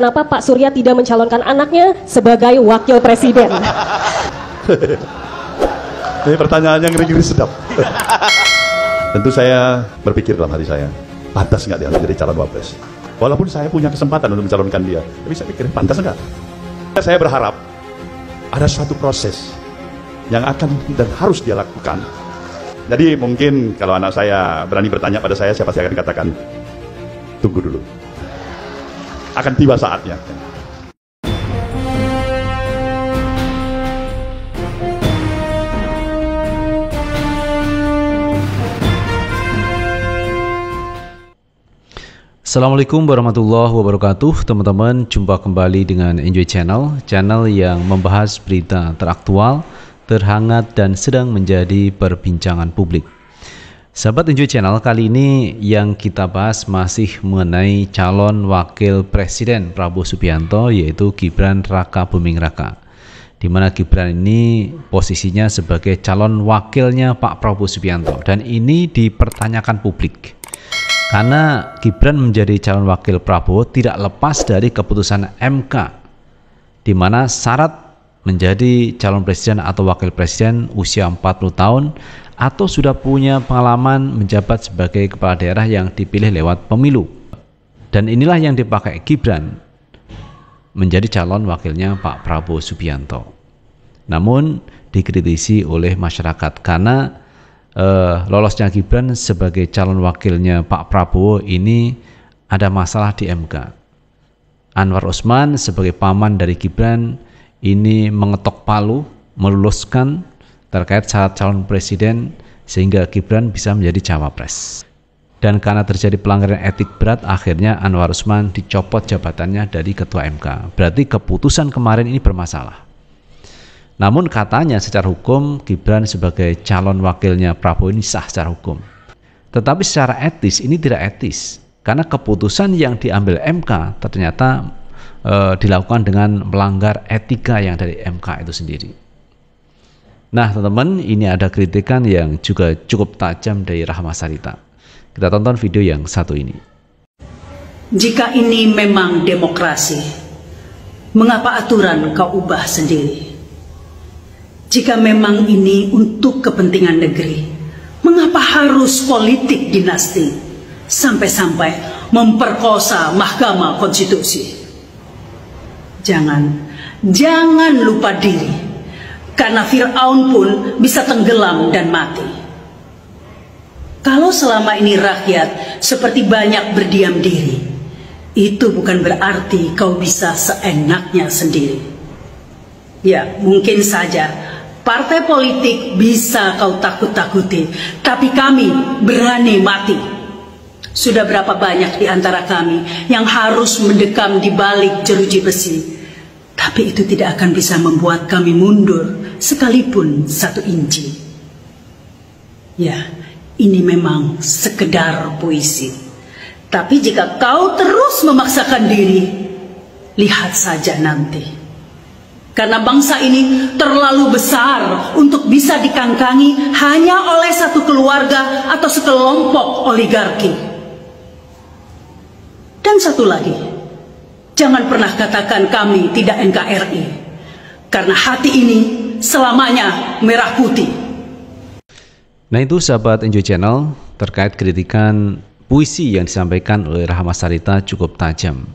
kenapa Pak Surya tidak mencalonkan anaknya sebagai wakil presiden? Ini pertanyaan yang ngeri-ngeri sedap. Tentu saya berpikir dalam hati saya, pantas nggak dia menjadi calon wapres? Walaupun saya punya kesempatan untuk mencalonkan dia, tapi saya pikir pantas nggak? Saya berharap ada suatu proses yang akan dan harus dia lakukan. Jadi mungkin kalau anak saya berani bertanya pada saya pasti akan katakan, tunggu dulu. Akan tiba saatnya. Assalamualaikum warahmatullahi wabarakatuh. Teman-teman, jumpa kembali dengan Enjoy Channel, channel yang membahas berita teraktual, terhangat dan sedang menjadi perbincangan publik. Sahabat Enjoy Channel, kali ini yang kita bahas masih mengenai calon wakil presiden Prabowo Subianto, yaitu Gibran Raka Buming Raka. Di mana Gibran ini posisinya sebagai calon wakilnya Pak Prabowo Subianto, dan ini dipertanyakan publik. Karena Gibran menjadi calon wakil Prabowo tidak lepas dari keputusan MK, di mana syarat menjadi calon presiden atau wakil presiden usia 40 tahun atau sudah punya pengalaman menjabat sebagai kepala daerah yang dipilih lewat pemilu. Dan inilah yang dipakai Gibran menjadi calon wakilnya Pak Prabowo Subianto. Namun dikritisi oleh masyarakat karena lolosnya Gibran sebagai calon wakilnya Pak Prabowo ini ada masalah di MK. Anwar Usman sebagai paman dari Gibran ini mengetok palu meluluskan terkait syarat calon presiden sehingga Gibran bisa menjadi cawapres. Dan karena terjadi pelanggaran etik berat, akhirnya Anwar Usman dicopot jabatannya dari ketua MK. Berarti keputusan kemarin ini bermasalah. Namun katanya secara hukum Gibran sebagai calon wakilnya Prabowo ini sah secara hukum. Tetapi secara etis ini tidak etis. Karena keputusan yang diambil MK ternyata dilakukan dengan melanggar etika yang dari MK itu sendiri. Nah teman-teman, ini ada kritikan yang juga cukup tajam dari Rahma Sarita. Kita tonton video yang satu ini. Jika ini memang demokrasi, mengapa aturan kau ubah sendiri? Jika memang ini untuk kepentingan negeri, mengapa harus politik dinasti sampai-sampai memperkosa Mahkamah Konstitusi? Jangan lupa diri, karena Fir'aun pun bisa tenggelam dan mati. Kalau selama ini rakyat seperti banyak berdiam diri, itu bukan berarti kau bisa seenaknya sendiri. Ya, mungkin saja partai politik bisa kau takut-takuti, tapi kami berani mati. Sudah berapa banyak di antara kami yang harus mendekam di balik jeruji besi, tapi itu tidak akan bisa membuat kami mundur sekalipun 1 inci. Ya, ini memang sekedar puisi. Tapi jika kau terus memaksakan diri, lihat saja nanti. Karena bangsa ini terlalu besar untuk bisa dikangkangi hanya oleh satu keluarga atau sekelompok oligarki. Dan satu lagi, jangan pernah katakan kami tidak NKRI, karena hati ini selamanya merah putih. Nah itu sahabat Enjoy Channel terkait kritikan puisi yang disampaikan oleh Rahma Sarita cukup tajam.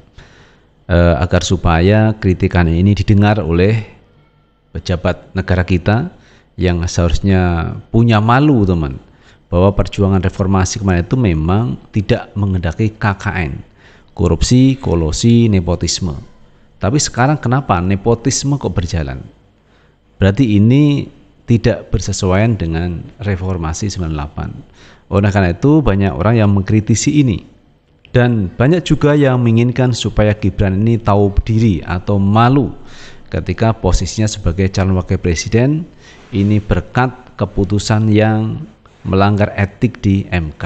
Agar supaya kritikan ini didengar oleh pejabat negara kita yang seharusnya punya malu teman, bahwa perjuangan reformasi kemarin itu memang tidak mengendaki KKN, korupsi, kolusi, nepotisme. Tapi sekarang kenapa nepotisme kok berjalan? Berarti ini tidak bersesuaian dengan reformasi 98. Oleh karena itu banyak orang yang mengkritisi ini. Dan banyak juga yang menginginkan supaya Gibran ini tahu diri atau malu ketika posisinya sebagai calon wakil presiden ini berkat keputusan yang melanggar etik di MK.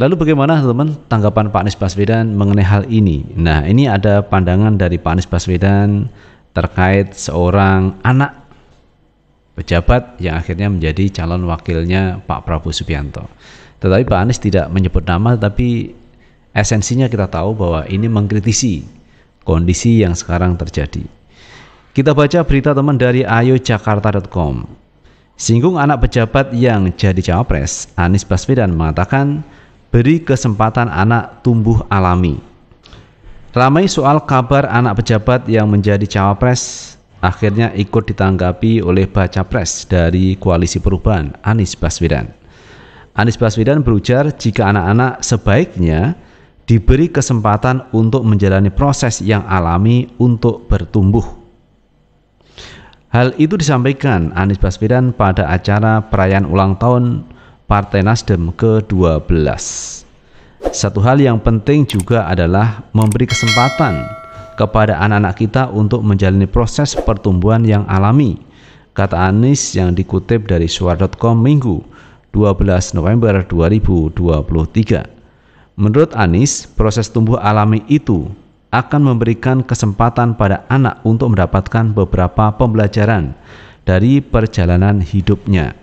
Lalu bagaimana teman-teman tanggapan Pak Anies Baswedan mengenai hal ini? Nah ini ada pandangan dari Pak Anies Baswedan terkait seorang anak pejabat yang akhirnya menjadi calon wakilnya Pak Prabowo Subianto. Tetapi Pak Anies tidak menyebut nama, tapi Esensinya kita tahu bahwa ini mengkritisi kondisi yang sekarang terjadi. Kita baca berita teman dari ayojakarta.com. Singgung anak pejabat yang jadi cawapres, Anies Baswedan mengatakan beri kesempatan anak tumbuh alami. Ramai soal kabar anak pejabat yang menjadi cawapres akhirnya ikut ditanggapi oleh baca pres dari Koalisi Perubahan, Anies Baswedan. Anies Baswedan berujar jika anak-anak sebaiknya diberi kesempatan untuk menjalani proses yang alami untuk bertumbuh. Hal itu disampaikan Anies Baswedan pada acara perayaan ulang tahun Partai Nasdem ke-12. Satu hal yang penting juga adalah memberi kesempatan kepada anak-anak kita untuk menjalani proses pertumbuhan yang alami, kata Anies yang dikutip dari suara.com Minggu 12 November 2023. Menurut Anies, proses tumbuh alami itu akan memberikan kesempatan pada anak untuk mendapatkan beberapa pembelajaran dari perjalanan hidupnya.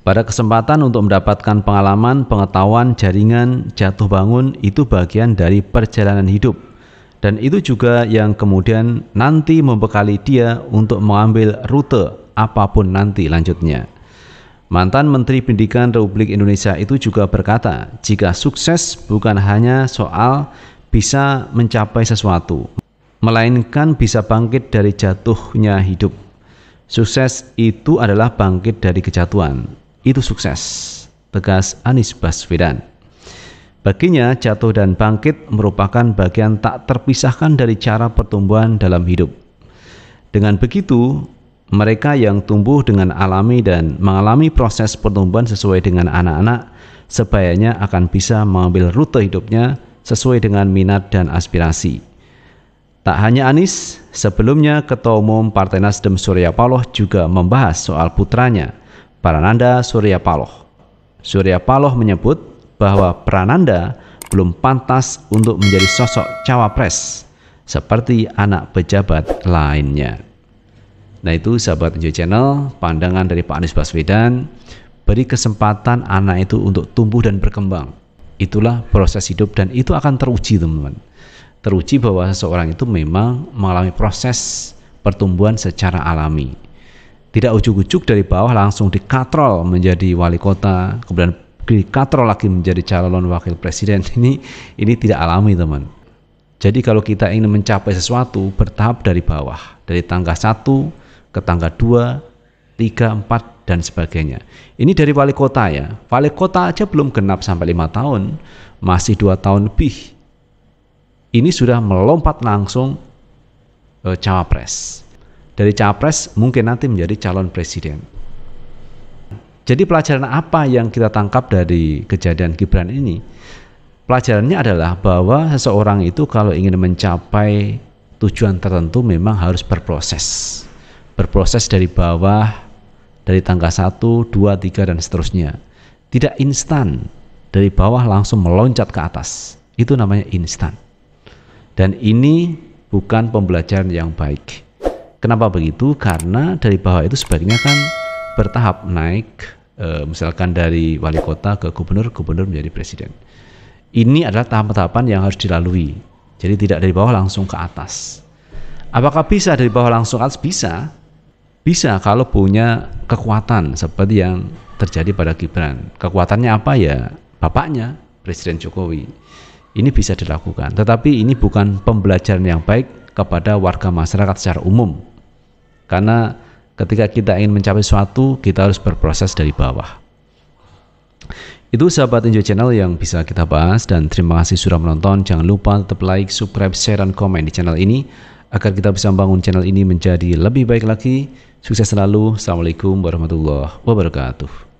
Pada kesempatan untuk mendapatkan pengalaman, pengetahuan, jaringan, jatuh bangun itu bagian dari perjalanan hidup. Dan itu juga yang kemudian nanti membekali dia untuk mengambil rute apapun nanti lanjutnya. Mantan Menteri Pendidikan Republik Indonesia itu juga berkata, jika sukses bukan hanya soal bisa mencapai sesuatu, melainkan bisa bangkit dari jatuhnya hidup. Sukses itu adalah bangkit dari kejatuhan. Itu sukses, tegas Anies Baswedan. Baginya, jatuh dan bangkit merupakan bagian tak terpisahkan dari cara pertumbuhan dalam hidup. Dengan begitu, mereka yang tumbuh dengan alami dan mengalami proses pertumbuhan sesuai dengan anak-anak sebaiknya akan bisa mengambil rute hidupnya sesuai dengan minat dan aspirasi. Tak hanya Anies, sebelumnya Ketua Umum Partai Nasdem Surya Paloh juga membahas soal putranya, Prananda Surya Paloh. Surya Paloh menyebut bahwa Prananda belum pantas untuk menjadi sosok cawapres seperti anak pejabat lainnya. Nah itu sahabat Enjoy Channel, pandangan dari Pak Anies Baswedan, beri kesempatan anak itu untuk tumbuh dan berkembang. Itulah proses hidup dan itu akan teruji teman-teman. Teruji bahwa seseorang itu memang mengalami proses pertumbuhan secara alami. Tidak ujuk-ujuk dari bawah langsung dikatrol menjadi wali kota, kemudian dikatrol lagi menjadi calon wakil presiden. Ini tidak alami teman. Jadi kalau kita ingin mencapai sesuatu bertahap dari bawah, dari tangga 1 ke tangga 2, 3, 4 dan sebagainya. Ini dari wali kota ya. Wali kota aja belum genap sampai 5 tahun, masih 2 tahun lebih. Ini sudah melompat langsung cawapres. Dari cawapres mungkin nanti menjadi calon presiden. Jadi pelajaran apa yang kita tangkap dari kejadian Gibran ini? Pelajarannya adalah bahwa seseorang itu kalau ingin mencapai tujuan tertentu memang harus berproses. Berproses dari bawah, dari tangga 1, 2, 3 dan seterusnya. Tidak instan dari bawah langsung meloncat ke atas. Itu namanya instan. Dan ini bukan pembelajaran yang baik. Kenapa begitu? Karena dari bawah itu sebaiknya kan bertahap naik, misalkan dari wali kota ke gubernur, gubernur menjadi presiden. Ini adalah tahapan-tahapan yang harus dilalui. Jadi tidak dari bawah langsung ke atas. Apakah bisa dari bawah langsung ke atas? Bisa. Bisa kalau punya kekuatan seperti yang terjadi pada Gibran. Kekuatannya apa ya? Bapaknya, Presiden Jokowi. Ini bisa dilakukan. Tetapi ini bukan pembelajaran yang baik kepada warga masyarakat secara umum. Karena ketika kita ingin mencapai sesuatu, kita harus berproses dari bawah. Itu sahabat Enjoy Channel yang bisa kita bahas, dan terima kasih sudah menonton. Jangan lupa tetap like, subscribe, share, dan komen di channel ini agar kita bisa membangun channel ini menjadi lebih baik lagi. Sukses selalu. Assalamualaikum warahmatullahi wabarakatuh.